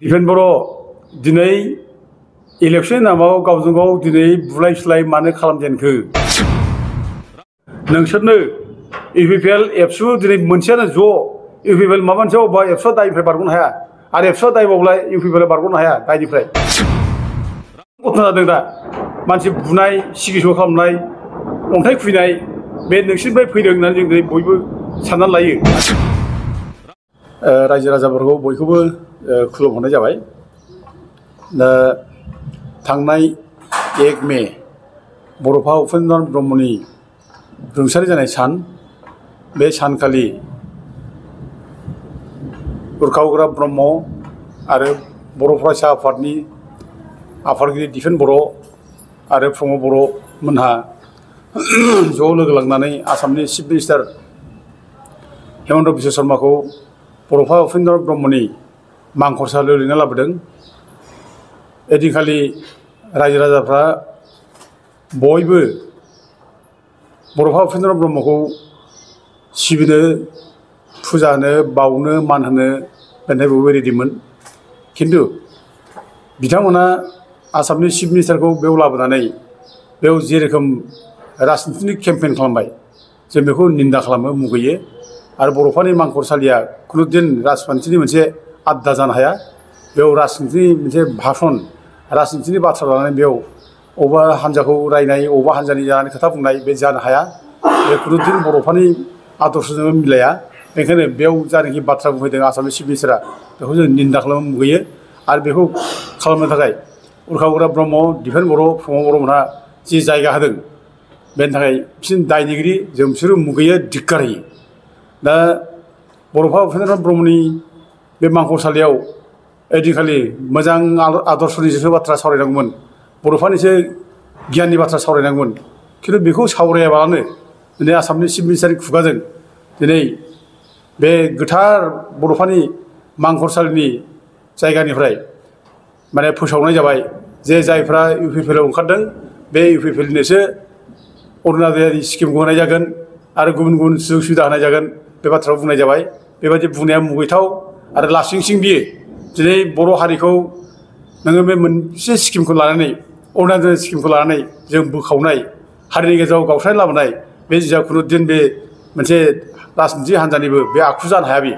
दिफेन बर' दिनै इलेक्शन नामाव गावजों गाव दिनै बुलाय सुलाय मानो खालामजेनखो नोंसोरनो इउपिपिएल एबसु दिनै मोनसेयानो ज' इउपिपिएल माबा मोनसे अबेबा एबसुआ दायनिफ्राय बारग'नो हाया आरो एबसुआ दायबावब्ला इउपिपिएल बारग'नो हाया दायनिफ्राय गथना जादों दा मानसि बुनाय सिगिस' खालामनाय अन्थाइ खुबैनाय बे नोंसोरनिफ्राय फैदों होननानै जों दिनै बयबो साननानै लायो रायजो राजाफोरखौ बयखौबो खुलुमहरनाय जाबाय दा थांनाय 1 मे बड'फा उपेन्द्र ब्रह्मनि रुंसारि जानाय सान बे सानखालि उरखाव ब्रह्म आरो बर' फरायसा आफादनि आफादगिरि दिफेन बर' आरो प्रमद बर' मोनहा ज' लोगो लांनानै आसामनि चिफ मिनिस्टार हेमन्त बिश्व शर्माखौ बड'फा उपेन्द्र ब्रह्मनि मांखरसालियाव लिंना लाबोदों एदिनखालि रायजो राजाफ्रा बयबो बड'फा उपेन्द्र ब्रह्मखौ सिबिनो फुजा होनो बावनो मान होनो बेनिफ्राय बयबो रेडिमोन खिन्थु बिथांमोना आसामनि चिफ मिनिस्टारखौ बेयाव लाबोनानै बेयाव जेरोखोम राजनितिक केम्पेन खालामबाय जों बेखौ निन्दा खालामो मुगैयो आरो बड'फानि मांखरसालिया खुनुदिन राजखान्थिनि मोनसे आड्डा जानो हाया बेयाव राजनितिनि मोनसे भाषण राजनितिनि बाथ्रा लानानै बेयाव अबेबा हान्जाखौ रायनाय अबेबा हान्जानि जानानै खोथा बुंनाय बे जानो हाया बे खुनुदिन बड'फानि आदर्शजों मिलाया बेनिखायनो बेयाव जायनाखि बाथ्रा बुंहैदों आसामनि चिफ मिनिस्टारा बेखौ जों निन्दा खालामनो मुगैयो आरो बेखौ खालामनो थाखाय उरखाव ब्रह्म दिफेन बर' प्रमद बर'मोनहा जि जायगा होदों बेनि थाखाय बिसोरनि दायनिगिरि जों बिसोरो मुगैयो धिक्कार होयो दा बड'फा उपेन्द्र ब्रह्मनि बे मांखरसालियाव ओइदिनखालि मोजां आदर्शनिसो बाथ्रा सावरायनांगौमोन बड'फानिसो गियाननि बाथ्रा सावरायनांगौमोन खिन्थु बेखौ सावरायाबालानो दिनै आसामनि चिफ मिनिस्टारनि खुगाजों दिनै बे गोथार बड'फानि मांखरसालिनि जायगानिफ्राय माने फोसावनाय जाबाय जे जायफ्रा इउपिपिएलआव ओंखारदों बे इउपिपिएलनोसो अरुणाचल स्किमखौ होनाय जागोन आरो गुबुन गुबुन सुजुग सुबिदा होनाय जागोन बे बाथ्राखौ बुंनाय जाबाय बेबायदि बुंनाया मुगैथाव आरो लासिंसिं बियो दिनै बर' हारिखौ नोङो बे मोनसे स्किमखौ लानानै अरुणाचल स्किमखौ लानानै जों बोखावनाय हारिनि गेजेराव गावस्रानाय लाबोनाय बे जिया खुनुदिन बे मोनसे राजनितिक हान्जानिबो बे आखु जानो हाया बे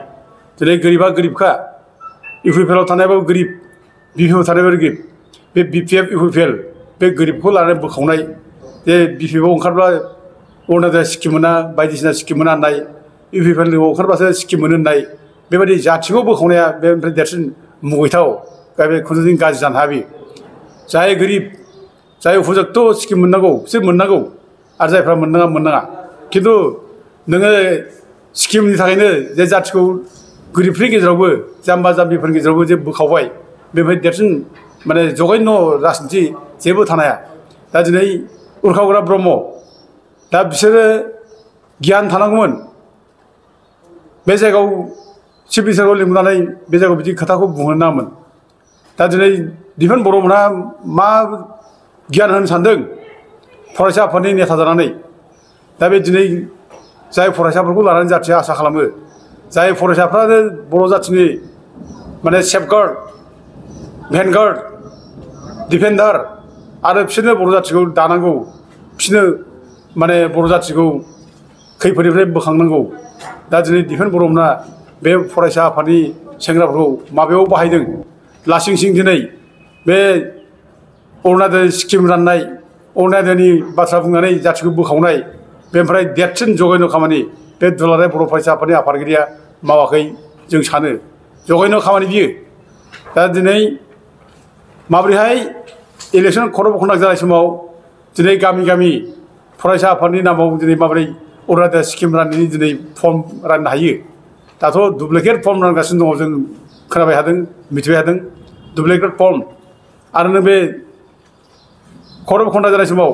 दिनै गोरिबा गोरिबखा इउपिपिएलआव थानायाबो गोरिब बिपिएफआव थानायाबो गोरिब बे बिपिएफ इउपिपिएल बे गोरिबखौ लानानै बोखावनाय जे बिपिएफआव ओंखारब्ला अरुणाचल स्किम मोना बायदिसिना स्किम मोना होननाय इउपिपिएलआव ओंखारब्लासो स्किम मोनो होननाय बेबायदि जाथिखौ बोखावनाया बेनिफ्राय देरसिन मुगैथाव दा बे खुनुदिन गाज्रि जानो हाया बे जाय गोरिब जाय उपजुक्त स्किम मोननांगौ बिसोर मोननांगौ आरो जायफ्रा मोननाङा खिन्थु नोङो स्किमनि थाखायनो जे जाथिखौ गोरिबफोरनि गेजेरावबो जाम्बा जाम्बिफोरनि गेजेरावबो जे बोखावबाय बेनिफ्राय देरसिन माने जघन्य राजनिति जेबो थानाया दा दिनै उरखाव ब्रह्म दा बिसोरो गियान थानांगौमोन बे जायगायाव चिफ मिनिस्टारखौ लिंहरनानै बे जायगायाव बिदि खोथाखौ बुंहोनो नाङामोन दा दिनै दिफेन बर'मोनहा मा गियान होनो सानदों फरायसा आफादनि नेता जानानै दा बे दिनै जाय फरायसाफोरखौ लानानै जाथिया आसा खालामो जाय फरायसाफ्रानो बर' जाथिनि माने सेफगार्ड भेनगार्ड डिफेन्डार आरो बिसोरनो बर' जाथिखौ दानांगौ बिसोरनो माने बर' जाथिखौ खैफोदनिफ्राय बोखांनांगौ दा दिनै दिफेन बर'मोनहा बे फरायसा आफादनि सेंग्राफोरखौ माबायाव बाहायदों लासिंसिं दिनै बे अरुणाचल स्किम राननाय अरुणाचलनि बाथ्रा बुंनानै जाथिखौ बोखावनाय बेनिफ्राय देरसिन जघन्य खामानि बे दुलाराय बर' फरायसा आफादनि आफादगिरिया मावाखै जों सानो जघन्य खामानि बियो दा दिनै माबोरैहाय इलेक्सन खर' कन्डाक्ट जानाय समाव दिनै गामि गामि फरायसा आफादनि नामाव दिनै माबोरै अरुणाचल स्किम राननायनि दिनै फर्म राननो हायो दाथ' दुप्लिकेट फर्म रानगासिनो दङ जों खोनाबाय थादों मिथिबाय थादों दुप्लिकेट फर्म आरो नों बे खर' कन्डाक्ट जानाय समाव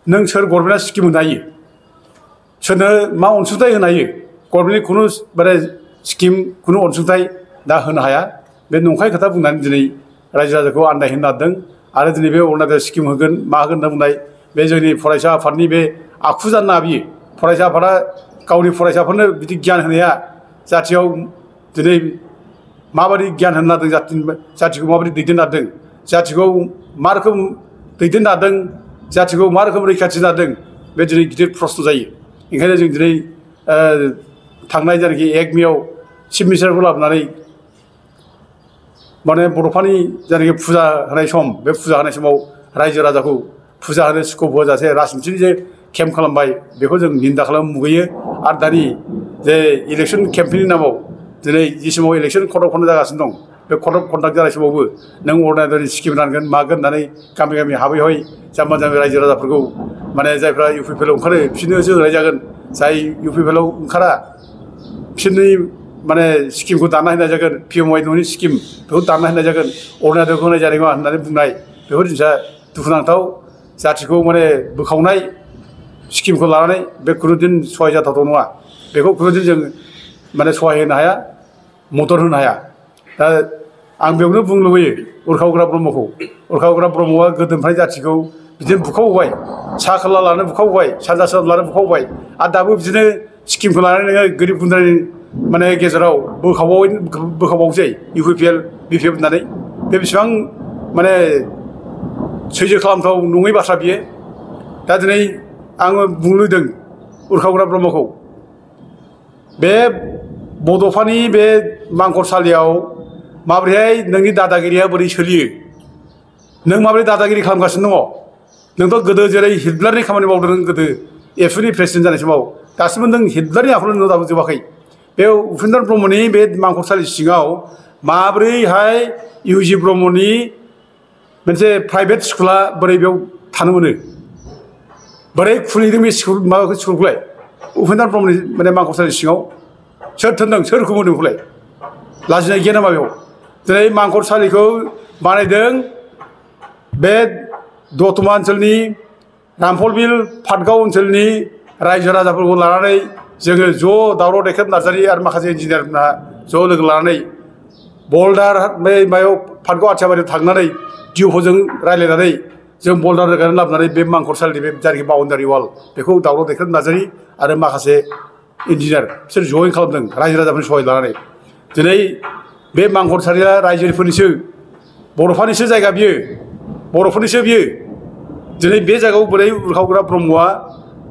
नों सोर गभर्नमेन्टआ स्किम होनो हायो सोरनो मा अनसुंथाइ होनो हायो गभर्नमेन्टनि खुनु माने स्किम खुनु अनसुंथाइ दा होनो हाया बे नंखाय खोथा बुंनानै दिनै रायजो राजाखौ आन्दायहोनो नागिरदों आरो दिनै बे अरुणाचल स्किम होगोन मा होगोन होनना बुंनाय बे जोंनि फरायसा आफादनि बे आखु जानो नाङा बियो फरायसा आफादा गावनि फरायसाफोरनो बिदि गियान होनाया जाथियाव दिनै माबायदि गियान होनो नादों जाथिखौ माबायदि दैदेननो नादों जाथिखौ मा रोखोम दैदेननो नादों जाथिखौ मा रोखोम रैखाथि नादों बे दिनै गिदिर प्रश्न जायो ओंखायनो जों दिनै थांनाय जायनाखि 1 मेआव चिफ मिनिस्टारखौ लाबोनानै माने बड'फानि जायनाखि फुजा होनाय सम बे फुजा होनाय समाव रायजो राजाखौ फुजा होनो स्कप होजासे राजनिथिनि जे केम्प खालामबाय बेखौ जों निन्दा खालामनो मुगैयो आरो दानि जे इलेक्सन केम्पेइननि नामाव दिनै जि समाव इलेक्सन कड अफ कन्डाक्ट जागासिनो दं बे कड अफ कन्डाक्ट जानाय समावबो नों अर्डिनारि स्किम रानगोन मागोन होननानै गामि गामि हाबै हाबै जाम्बा जाम्बि रायजो राजाफोरखौ माने जायफ्रा UPPL ओंखारो बिसोरनोसो होनाय जागोन जाय UPPL ओंखारा बिसोरनि माने स्किमखौ दाना होनाय जागोन PMY न'नि स्किम बेखौ दाना होनाय जागोन अर्डिनारिखौ होनाय जानाय नङा होननानै बुंनाय बेफोर जिनिसा दुखुनांथाव जाथिखौ माने बोखावनाय स्किमखौ लानानै बे खुनुदिन सहाय जाथावथाव नङा बेखौ खुनुदिन जों माने सहाय होनो हाया मदद होनो हाया दा आं बेयावनो बुंनो लुबैयो उरखावग्रा ब्रह्मखौ उरखावग्रा ब्रह्मआ गोदोनिफ्राय जाथिखौ बिदिनो बुखावबाय सा खोला लानानै बुखावबाय सानजा सोनाब लानानै बुखावबाय आरो दाबो बिदिनो स्किमखौ लानानै नोङो गोरिब गुन्द्रानि माने गेजेराव बोखावबावसै UPPL BPF होननानै बे बेसेबां माने सैजो खालामथाव नङै बाथ्रा बियो दा दिनै आङो बुंनो लुबैदों उरखावग्रा ब्रह्मखौ बे बड'फानि बे मांखरसालियाव माबोरैहाय नोंनि दादागिरिया बोरै सोलियो नों माबोरै दादागिरि खालामगासिनो दङ नोंथ' गोदो जेरै हिटलारनि खामानि मावदों गोदो एबसुनि प्रेसिडेन्ट जानाय समाव दासिमबो नों हिटलारनि आखल नों दाबो जोबाखै बे उपेन्द्र ब्रह्मनि बे मांखरसालि सिङाव माबोरैहाय UG ब्रह्मनि मोनसे प्राइभेट स्कुला बोरै बेयाव थानो मोनो बोरै खुलिदों बे स्कुल माबाखौ स्कुलखौलाय उपेन्द्र ब्रह्मनि माने मांखरसालि सिङाव सोर थोनदों सोर खुंदों बेखौलाय लाजिनाय गैया नामा बेयाव दिनै मांखरसालिखौ बानायदों बे दतमा ओनसोलनि रामफलबिल पाटगाव ओनसोलनि रायजो राजाफोरखौ लानानै जोङो ज' दावराव दैखेब नार्जारि आरो माखासे इन्जिनियारफोरना ज' लोगो लानानै बल्दार बे मायाव पाटगाव आथियाबारियाव थांनानै डिअफ'जों रायज्लायनानै जों बल्दार रोगानानै लाबोनानै बे मांखरसालिनि बे जायनाखि बाउन्डारि वाल बेखौ दावराव दैखेब नार्जारि आरो माखासे इन्जिनियार बिसोर जयेन खालामदों रायजो राजाफोरनि सहाय लानानै दिनै बे मांखरसालिया रायजोफोरनिसो बर'फोरनिसो जायगा बियो बर'फोरनिसो बियो दिनै बे जायगायाव बोरै उरखावग्रा ब्रह्मआ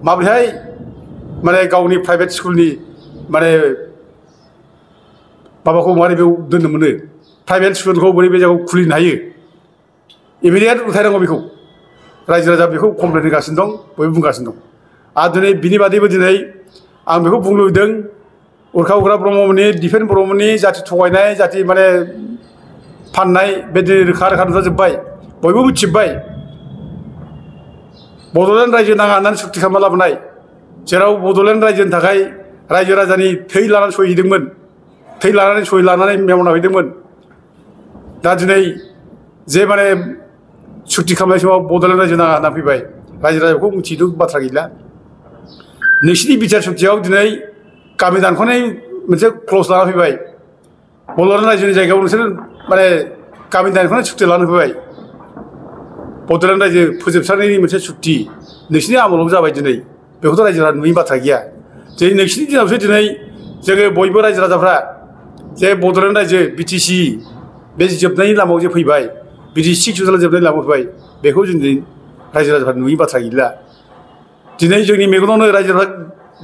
माबोरैहाय माने गावनि प्राइभेट स्कुलनि माने माबाखौ मारै बेयाव दोननो मोनो प्राइभेट स्कुलखौ बोरै बे जायगायाव खुलिनो हायो इमिडियेट उथायनांगौ बेखौ रायजो राजा बेखौ कमप्लेन होगासिनो दं बयबो बुंगासिनो दं आरो दिनै बिनि बादैबो दिनै आं बेखौ बुंनो लुबैदों उरखावग्रा ब्रह्ममोननि दिफेन ब्रह्मनि जाथि थगायनाय जाथि माने फाननाय बे दिनै रोखा रोखा नुजाजोब्बाय बयबो मिथिजोब्बाय बड'लेण्ड रायजो नाङा होननानै सुक्ति खालामना लाबोनाय जेराव बड'लेण्ड रायजोनि थाखाय रायजो राजानि थै लानानै सहि हैदोंमोन थै लानानै सहि लानानै मेमना हैदोंमोन दा दिनै जे माने सुक्ति खालामनाय समाव बड'लेण्ड रायजो नाङा होनना फैबाय रायजो राजाखौ मिथिदों बाथ्रा गैला नोंसिनि बिचार सुक्तियाव दिनै गामि दानख'नाय मोनसे क्लज लाना फैबाय बड'लेण्ड रायजोनि जायगायाव नोंसोर माने गामि दानख'नाय सुक्ति लाना फैबाय बड'लेण्ड रायजो फोजोबस्रांनायनि मोनसे सुक्ति नोंसिनि आमोलाव जाबाय दिनै बेखौथ' रायजो राजा नुयि बाथ्रा गैया दिनै नोंसिनि दिनावसो दिनै जोङो बयबो रायजो राजाफ्रा जे बड'लेण्ड रायजो BTC बे जोबनायनि लामायाव जे फैबाय BTC 6 जोबनायनि लामायाव फैबाय बेखौ जों दिनै रायजो राजाफ्रा नुयि बाथ्रा गैला दिनै जोंनि मेगनावनो रायजो राजा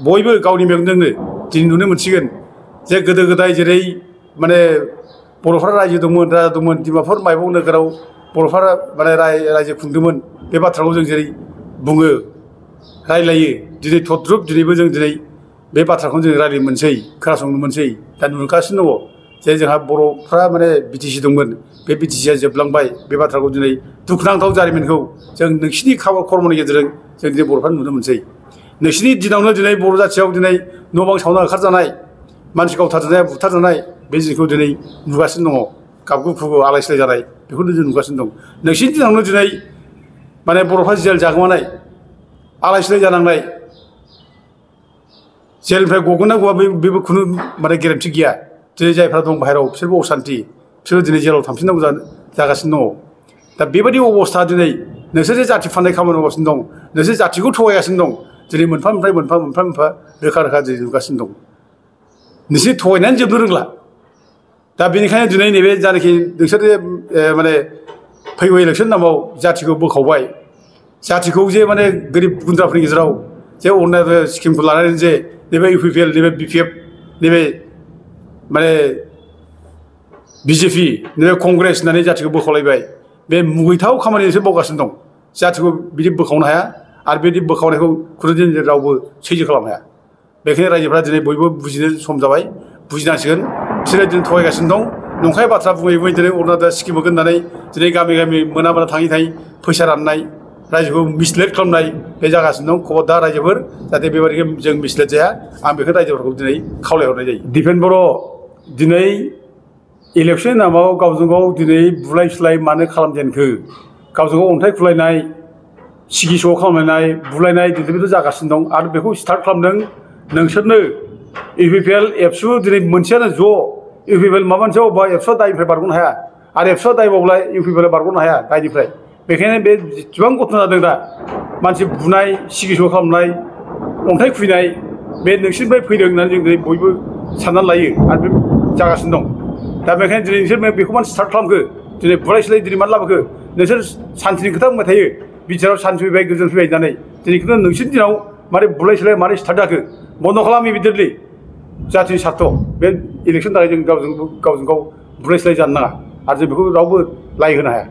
बयबो गावनि मेगनजोंनो दिनै नुनो मोनसिगोन जे गोदो गोदाय जेरै माने बर'फ्रा रायजो दंमोन राजा दंमोन डिमापुर माइबं नोगोराव बर'फ्रा माने रायजो खुंदोंमोन बे बाथ्राखौ जों जेरै बुङो रायलायो दिनै थद्रुब दिनैबो जों दिनै बे बाथ्राखौनो जों रायलायनो मोनसै खोनासंनो मोनसै दा नुगासिनो दङ जे जोंहा बर'फ्रा माने BTC दंमोन बे BTCआ जोबलांबाय बे बाथ्राखौ दिनै दुखुनांथाव जारिमिनखौ जों नोंसिनि खर्मनि गेजेरजों जों दिनै बर'फ्रा नुनो मोनसै नोंसिनि दिनावनो दिनै बर' जाथियाव दिनै न' बां सावना ओंखारजानाय मानसि गावथारजानाय बुथारजानाय बे जिनिसखौ दिनै नुगासिनो दङ गाबगु खुगु आलाय सिलाय जानाय बेखौनो जों नुगासिनो दं नोंसिनि दिनावनो दिनै माने बर'फ्रा जेल जागोमानाय आलाय सिलाय जानांनाय जेलनिफ्राय गगोन ना गवा बेबो खुनु माने गेरेन्टि गैया दिनै जायफ्रा दं बाहेरायाव बिसोरबो असान्ति बिसोरो दिनै जेलाव थांफिननांगौ जागासिनो दङ दा बेबायदि अबस्था दिनै नोंसोर जे जाथि फाननाय खामानि मावगासिनो दं नोंसोर जाथिखौ थगायगासिनो दं दिनै मोनफा मोनफा रोखा रोखा दिनै नुगासिनो दं नोंसोर थगायनानै जोबनो रोंला दा बेनिखायनो दिनै नैबे जानाखि नोंसोर माने फैगौ इलेक्सन नामाव जाथिखौ बोखावबाय जाथिखौ जे माने गोरिब गुन्द्राफोरनि गेजेराव जे अननाय स्किमखौ लानानै जे नैबे इउपिपिएल नैबे बिपिएफ नैबे माने बिजेपि नैबे कंग्रेस होननानै जाथिखौ बोखावलायबाय बे मुगैथाव खामानिसो मावगासिनो दं जाथिखौ बिदि बोखावनो हाया आरो बिदि बोखावनायखौ खुनुदिन रावबो सैज्य खालामनो हाया बेखायनो रायजोफ्रा दिनै बयबो बुजिनो सम जाबाय बुजिनांसिगोन बिसोरो दिनै थगायगासिनो दं नंखाय बाथ्रा बुङै बुङै दिनै अरुण'दय स्किम होगोन होननानै दिनै गामि गामि मोना मोना थाङै थाङै फैसा राननाय रायजोखौ मिसलिड खालामनाय बे जागासिनो दं खबरदार रायजोफोर जाहाथे बेबायदि जों मिसलिड जाया आं बेखौ रायजोफोरखौ दिनै खावलायहरनाय जायो दिपेन बर' दिनै इलेक्सन नामाव गावजों गाव दिनै बुलाय सुलाय मानो खालामजेनखो गावजों गाव अन्थाइ खुलायनाय सिगि स' खालामलायनाय बुलायनाय दिनै जागासिनो दं आरो बेखौ स्टार्ट खालामदों नोंसोरनो इउपिपिएल एबसु दिनै मोनसेयानो ज' इउपिपिएल माबा मोनसे अबेबा एबसुआ दायनिफ्राय बारग'नो हाया आरो एबसुआ दायबावब्ला इउपिपिएल बारग'नो हाया दायनिफ्राय बेखायनो बे जेसेबां घटना जादों दा मानसि बुनाय सिगि स' खालामनाय अन्थाइ खुबैनाय बे नोंसोरनिफ्राय फैदों होननानै जों दिनै बयबो साननानै लायो आरो बे जागासिनो दं दा बेखायनो दिनै नोंसोर बेखौ मानो स्टार्ट खालामखो दिनै बुलाय सुलाय दिनै मानो लाबोखो नोंसोर सान्थिनि खोथा बुंबाय थायो बिटिआरआव सान्थि फैबाय गोजोन फैबाय होननानै दिनै खिन्थु नोंसोरनि दिनाव मारै बुलाय सुलाय मारै स्टार्ट जाखो बन्द' खालाम इमिडियेटलि जाथिनि सार्थ बे इलेक्सन थाखाय जों गावजों गाव बुलाय सुलाय जानो नाङा आरो जों बेखौ रावबो लाय होनो हाया